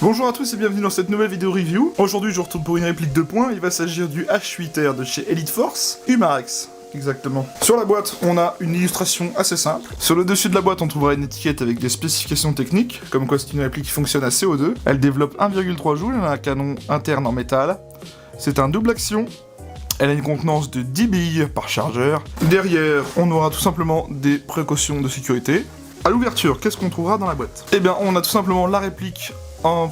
Bonjour à tous et bienvenue dans cette nouvelle vidéo review. Aujourd'hui je retourne pour une réplique de points, il va s'agir du H8R de chez Elite Force, Humarex. Exactement. Sur la boîte, on a une illustration assez simple. Sur le dessus de la boîte, on trouvera une étiquette avec des spécifications techniques, comme quoi c'est une réplique qui fonctionne à CO2. Elle développe 1,3 joules, elle a un canon interne en métal. C'est un double action. Elle a une contenance de 10 billes par chargeur. Derrière, on aura tout simplement des précautions de sécurité. À l'ouverture, qu'est-ce qu'on trouvera dans la boîte? Eh bien, on a tout simplement la réplique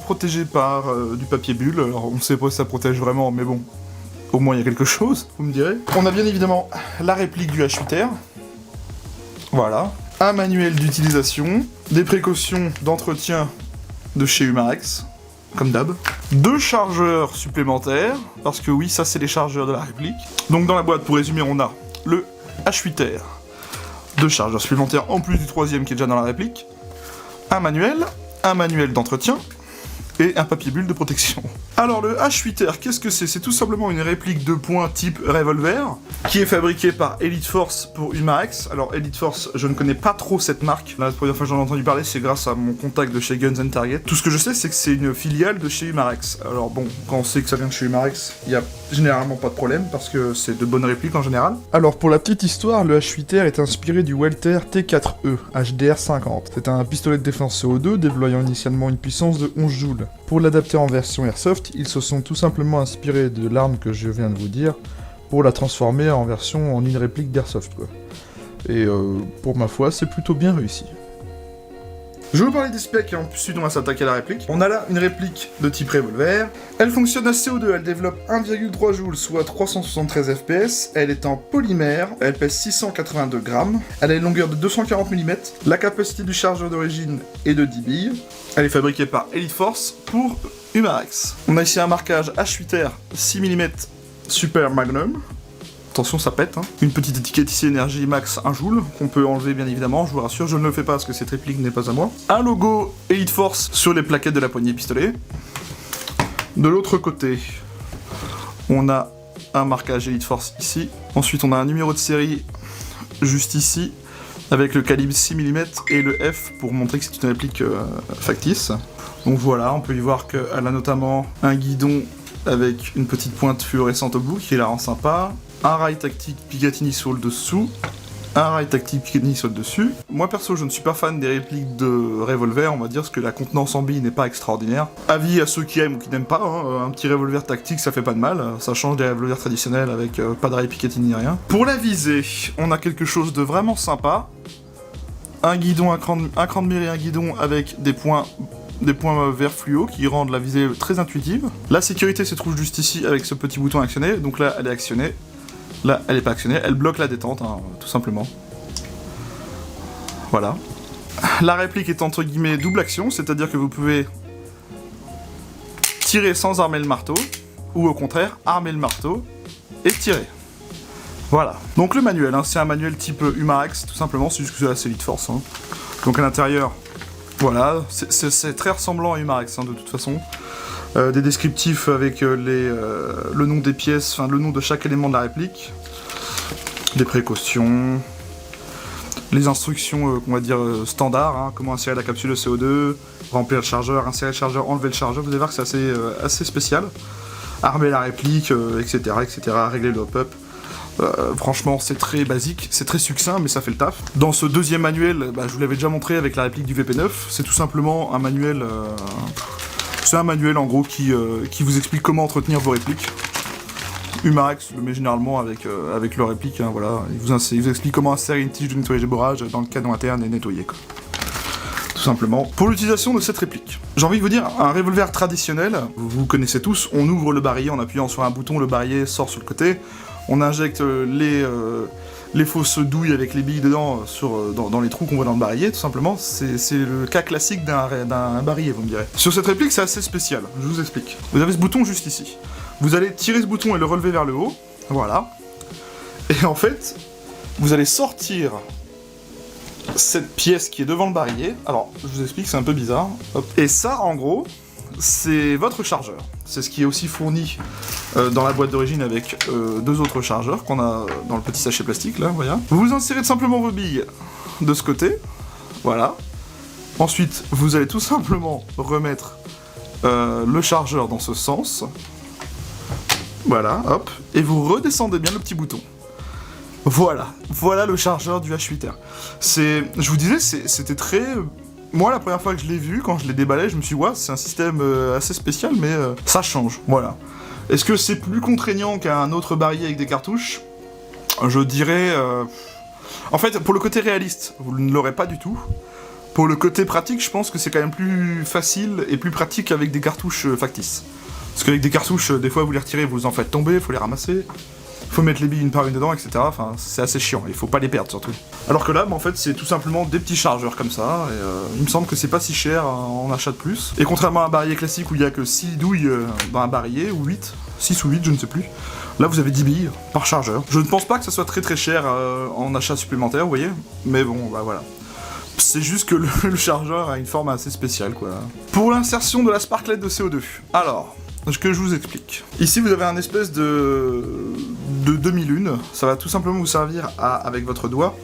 protégée par du papier bulle. Alors, on ne sait pas si ça protège vraiment, mais bon, au moins il y a quelque chose, vous me direz. On a bien évidemment la réplique du H8R. Voilà. Un manuel d'utilisation. Des précautions d'entretien de chez Humarex, comme d'hab. 2 chargeurs supplémentaires, parce que oui, ça c'est les chargeurs de la réplique. Donc dans la boîte, pour résumer, on a le H8R. 2 chargeurs supplémentaires en plus du 3e qui est déjà dans la réplique. Un manuel d'entretien. Et un papier bulle de protection. Alors le H8R, qu'est-ce que c'est? C'est tout simplement une réplique de poing type revolver, qui est fabriquée par Elite Force pour Humarex. Alors Elite Force, je ne connais pas trop cette marque. La première fois que j'en ai entendu parler, c'est grâce à mon contact de chez Guns & Target. Tout ce que je sais, c'est que c'est une filiale de chez Humarex. Alors bon, quand on sait que ça vient de chez Humarex, il n'y a généralement pas de problème, parce que c'est de bonnes répliques en général. Alors pour la petite histoire, le H8R est inspiré du Welter T4E HDR50. C'est un pistolet de défense CO2 déployant initialement une puissance de 11 joules. Pour l'adapter en version Airsoft, ils se sont tout simplement inspirés de l'arme que je viens de vous dire pour la transformer en version en une réplique d'Airsoft, quoi. Et pour ma foi, c'est plutôt bien réussi. Je vais vous parler des specs et ensuite on va s'attaquer à la réplique. On a là une réplique de type revolver. Elle fonctionne à CO2, elle développe 1,3 joules, soit 373 fps. Elle est en polymère, elle pèse 682 grammes. Elle a une longueur de 240 mm. La capacité du chargeur d'origine est de 10 billes. Elle est fabriquée par Elite Force pour Humarex. On a ici un marquage H8R 6 mm Super Magnum. Attention, ça pète, hein. Une petite étiquette ici, énergie max 1 joule, qu'on peut enlever bien évidemment, je vous rassure, je ne le fais pas parce que cette réplique n'est pas à moi. Un logo Elite Force sur les plaquettes de la poignée pistolet. De l'autre côté, on a un marquage Elite Force ici. Ensuite, on a un numéro de série juste ici, avec le calibre 6 mm et le F pour montrer que c'est une réplique factice. Donc voilà, on peut y voir qu'elle a notamment un guidon avec une petite pointe fluorescente au bout qui la rend sympa. Un rail tactique Picatinny sur le dessous, un rail tactique Picatinny sur le dessus. Moi perso, je ne suis pas fan des répliques de revolver, on va dire, parce que la contenance en billes n'est pas extraordinaire. Avis à ceux qui aiment ou qui n'aiment pas, hein, un petit revolver tactique ça fait pas de mal, ça change des revolvers traditionnels avec pas de rail Picatinny ni rien. Pour la visée, on a quelque chose de vraiment sympa. Un guidon, un cran de mire et un guidon avec des points verts fluo qui rendent la visée très intuitive. La sécurité se trouve juste ici avec ce petit bouton actionné, donc là elle est actionnée. Là, elle n'est pas actionnée, elle bloque la détente, hein, tout simplement. Voilà. La réplique est entre guillemets double action, c'est-à-dire que vous pouvez tirer sans armer le marteau, ou au contraire, armer le marteau et tirer. Voilà. Donc le manuel, hein, c'est un manuel type Humarex, tout simplement, c'est juste que c'est Elite Force. Hein. Donc à l'intérieur, voilà, c'est très ressemblant à Humarex, hein, de toute façon. Des descriptifs avec le nom des pièces, enfin le nom de chaque élément de la réplique, des précautions, les instructions qu'on va dire standard, hein, comment insérer la capsule de CO2, remplir le chargeur, insérer le chargeur, enlever le chargeur, vous allez voir que c'est assez spécial, armer la réplique, etc., régler le hop-up. Franchement, c'est très basique, c'est très succinct, mais ça fait le taf. Dans ce deuxième manuel, je vous l'avais déjà montré avec la réplique du VP9, c'est tout simplement un manuel... C'est un manuel en gros qui vous explique comment entretenir vos répliques. Humarex le met généralement avec leurs répliques, hein, voilà. Il vous explique comment insérer une tige de nettoyage et borrage dans le canon interne et nettoyer, quoi. Tout simplement. Pour l'utilisation de cette réplique, j'ai envie de vous dire, un revolver traditionnel, vous connaissez tous, on ouvre le barillet en appuyant sur un bouton, le barillet sort sur le côté, on injecte les fausses douilles avec les billes dedans dans les trous qu'on voit dans le barillet, tout simplement. C'est le cas classique d'un barillet, vous me direz. Sur cette réplique, c'est assez spécial, je vous explique. Vous avez ce bouton juste ici. Vous allez tirer ce bouton et le relever vers le haut, voilà. Et en fait, vous allez sortir cette pièce qui est devant le barillet. Alors, je vous explique, c'est un peu bizarre. Hop. Et ça, en gros, c'est votre chargeur. C'est ce qui est aussi fourni dans la boîte d'origine avec 2 autres chargeurs qu'on a dans le petit sachet plastique, là, voyez. Vous insérez simplement vos billes de ce côté, voilà. Ensuite, vous allez tout simplement remettre le chargeur dans ce sens. Voilà, hop. Et vous redescendez bien le petit bouton. Voilà le chargeur du H8R. Je vous disais, c'était très... Moi, la première fois que je l'ai vu, quand je l'ai déballé, je me suis dit, ouais, c'est un système assez spécial, mais ça change, voilà. Est-ce que c'est plus contraignant qu'un autre barillet avec des cartouches? Je dirais... En fait, pour le côté réaliste, vous ne l'aurez pas du tout. Pour le côté pratique, je pense que c'est quand même plus facile et plus pratique avec des cartouches factices. Parce qu'avec des cartouches, des fois, vous les retirez, vous en faites tomber, il faut les ramasser. Faut mettre les billes une par une dedans, etc. Enfin, c'est assez chiant, il faut pas les perdre surtout. Alors que là, en fait, c'est tout simplement des petits chargeurs comme ça, et il me semble que c'est pas si cher en achat de plus. Et contrairement à un barillet classique où il y a que 6 douilles dans un barillet, ou 8, 6 ou 8, je ne sais plus, là vous avez 10 billes par chargeur. Je ne pense pas que ça soit très cher en achat supplémentaire, vous voyez, mais bon, bah voilà. C'est juste que le chargeur a une forme assez spéciale, quoi. Pour l'insertion de la sparklet de CO2, alors... Ce que je vous explique. Ici, vous avez un espèce de demi-lune. Ça va tout simplement vous servir à, avec votre doigt,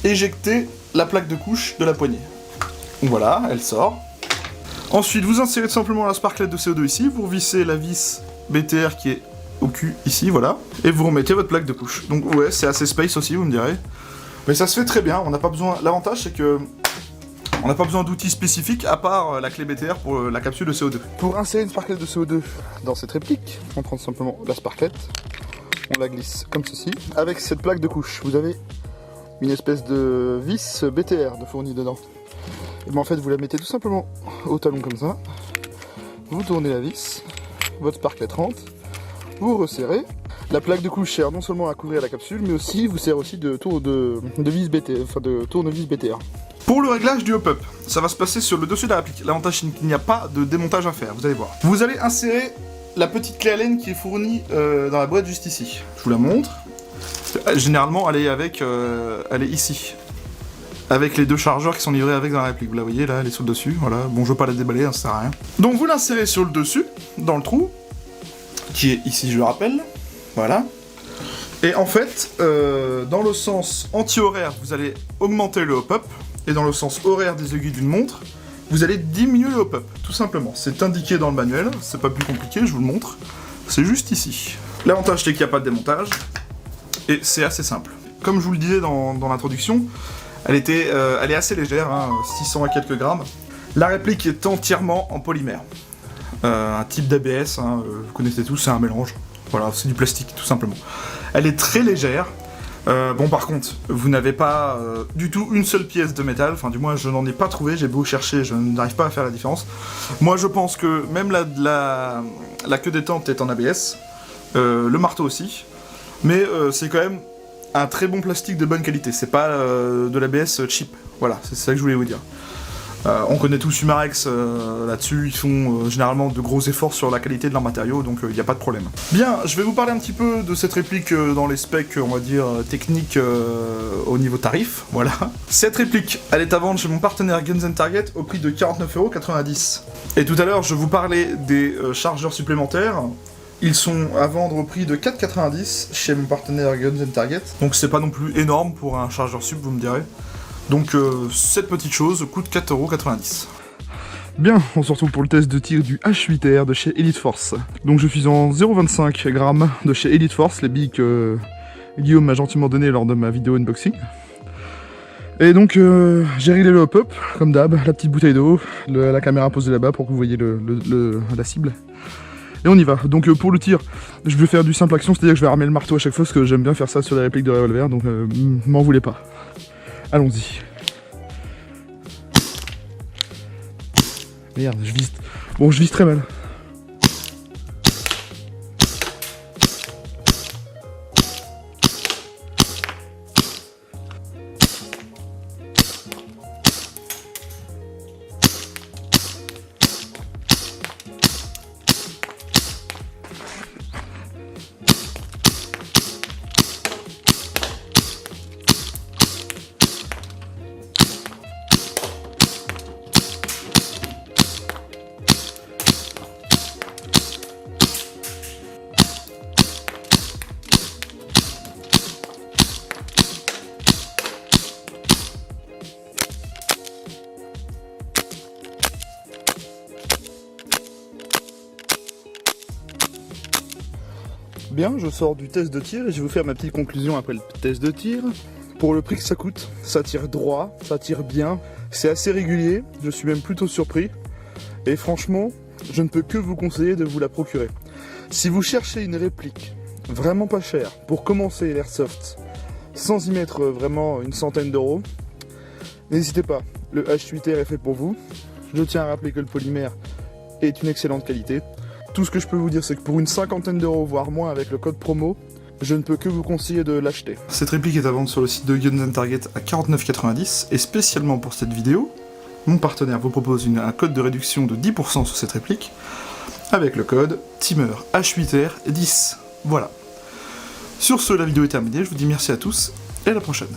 éjecter la plaque de couche de la poignée. Voilà, elle sort. Ensuite, vous insérez tout simplement la sparklet de CO2 ici, vous vissez la vis BTR qui est au cul ici, voilà, et vous remettez votre plaque de couche. Donc ouais, c'est assez space aussi, vous me direz. Mais ça se fait très bien, on n'a pas besoin... L'avantage, c'est que... On n'a pas besoin d'outils spécifiques à part la clé BTR pour la capsule de CO2. Pour insérer une sparklet de CO2 dans cette réplique, on prend simplement la sparklet, on la glisse comme ceci. Avec cette plaque de couche, vous avez une espèce de vis BTR de fournie dedans. Et bien en fait, vous la mettez tout simplement au talon comme ça. Vous tournez la vis, votre sparklet rentre, vous resserrez. La plaque de couche sert non seulement à couvrir la capsule, mais aussi vous sert aussi de vis BTR, enfin de tournevis BTR. Pour le réglage du hop-up, ça va se passer sur le dessus de la réplique. L'avantage, c'est qu'il n'y a pas de démontage à faire, vous allez voir. Vous allez insérer la petite clé Allen qui est fournie dans la boîte juste ici. Je vous la montre. Généralement, elle est ici. Avec les deux chargeurs qui sont livrés avec dans la réplique. Vous la voyez là, elle est sur le dessus, voilà. Bon, je veux pas la déballer, hein, ça sert à rien. Donc vous l'insérez sur le dessus, dans le trou, qui est ici, je le rappelle. Voilà. Et en fait, dans le sens anti-horaire, vous allez augmenter le hop-up. Et dans le sens horaire des aiguilles d'une montre, vous allez diminuer le hop-up, tout simplement. C'est indiqué dans le manuel, c'est pas plus compliqué, je vous le montre. C'est juste ici. L'avantage, c'est qu'il n'y a pas de démontage, et c'est assez simple. Comme je vous le disais dans l'introduction, elle est assez légère, hein, 600 à quelques grammes. La réplique est entièrement en polymère. Un type d'ABS, hein, vous connaissez tous, c'est un mélange. Voilà, c'est du plastique, tout simplement. Elle est très légère. Bon, par contre, vous n'avez pas du tout une seule pièce de métal, enfin du moins je n'en ai pas trouvé, j'ai beau chercher, je n'arrive pas à faire la différence. Moi je pense que même la queue détente est en ABS, le marteau aussi, mais c'est quand même un très bon plastique de bonne qualité, c'est pas de l'ABS cheap, voilà, c'est ça que je voulais vous dire. On connaît tous Humarex là-dessus, ils font généralement de gros efforts sur la qualité de leurs matériaux, donc il n'y a pas de problème. Bien, je vais vous parler un petit peu de cette réplique dans les specs, on va dire, techniques au niveau tarif, voilà. Cette réplique, elle est à vendre chez mon partenaire Guns & Target au prix de 49,90 €. Et tout à l'heure, je vous parlais des chargeurs supplémentaires. Ils sont à vendre au prix de 4,90 € chez mon partenaire Guns & Target. Donc c'est pas non plus énorme pour un chargeur sup, vous me direz. Donc cette petite chose coûte 4,90 €. Bien, on se retrouve pour le test de tir du H8R de chez Elite Force. Donc je suis en 0,25 g de chez Elite Force, les billes que Guillaume m'a gentiment donné lors de ma vidéo unboxing. Et donc j'ai réglé le hop-up, comme d'hab, la petite bouteille d'eau, la caméra posée là-bas pour que vous voyez la cible. Et on y va. Donc pour le tir, je vais faire du simple action, c'est-à-dire que je vais armer le marteau à chaque fois, parce que j'aime bien faire ça sur les répliques de revolver, donc m'en voulez pas. Allons-y. Merde, je vise... Bon, je vise très mal. bien, je sors du test de tir et je vais vous faire ma petite conclusion après le test de tir. Pour le prix que ça coûte, ça tire droit, ça tire bien, c'est assez régulier, je suis même plutôt surpris. Et franchement, je ne peux que vous conseiller de vous la procurer. Si vous cherchez une réplique vraiment pas chère pour commencer l'airsoft, sans y mettre vraiment une centaine d'euros, n'hésitez pas, le H8R est fait pour vous. Je tiens à rappeler que le polymère est une excellente qualité. Tout ce que je peux vous dire, c'est que pour une cinquantaine d'euros, voire moins avec le code promo, je ne peux que vous conseiller de l'acheter. Cette réplique est à vendre sur le site de Guns & Target à 49,90 et spécialement pour cette vidéo, mon partenaire vous propose un code de réduction de 10% sur cette réplique avec le code TEAMERH8R10. Voilà. Sur ce, la vidéo est terminée, je vous dis merci à tous et à la prochaine.